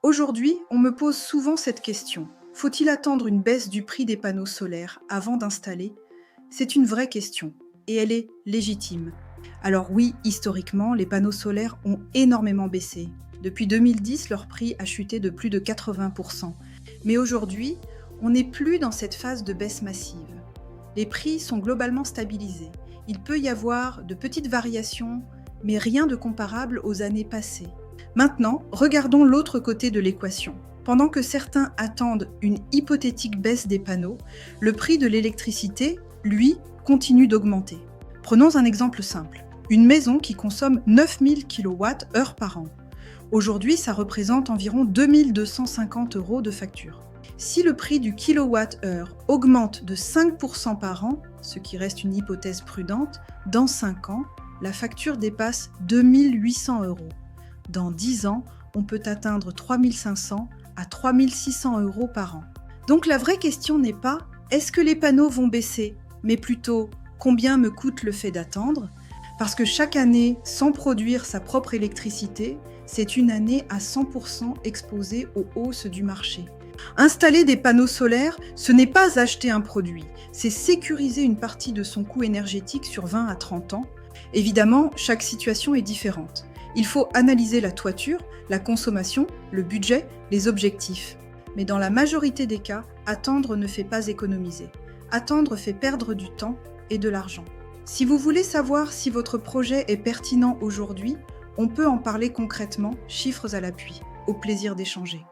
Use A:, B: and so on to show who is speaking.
A: Aujourd'hui, on me pose souvent cette question. Faut-il attendre une baisse du prix des panneaux solaires avant d'installer? C'est une vraie question et elle est légitime. Alors oui, historiquement, les panneaux solaires ont énormément baissé. Depuis 2010, leur prix a chuté de plus de 80%. Mais aujourd'hui, on n'est plus dans cette phase de baisse massive. Les prix sont globalement stabilisés. Il peut y avoir de petites variations, mais rien de comparable aux années passées. Maintenant, regardons l'autre côté de l'équation. Pendant que certains attendent une hypothétique baisse des panneaux, le prix de l'électricité, lui, continue d'augmenter. Prenons un exemple simple. Une maison qui consomme 9000 kWh par an. Aujourd'hui, ça représente environ 2250 € de facture. Si le prix du kilowattheure augmente de 5% par an, ce qui reste une hypothèse prudente, dans 5 ans, la facture dépasse 2800 €. Dans 10 ans, on peut atteindre 3500 à 3600 € par an. Donc la vraie question n'est pas « est-ce que les panneaux vont baisser ?», mais plutôt « combien me coûte le fait d'attendre ?» Parce que chaque année, sans produire sa propre électricité, c'est une année à 100% exposée aux hausses du marché. Installer des panneaux solaires, ce n'est pas acheter un produit, c'est sécuriser une partie de son coût énergétique sur 20 à 30 ans. Évidemment, chaque situation est différente. Il faut analyser la toiture, la consommation, le budget, les objectifs. Mais dans la majorité des cas, attendre ne fait pas économiser. Attendre fait perdre du temps et de l'argent. Si vous voulez savoir si votre projet est pertinent aujourd'hui, on peut en parler concrètement, chiffres à l'appui. Au plaisir d'échanger.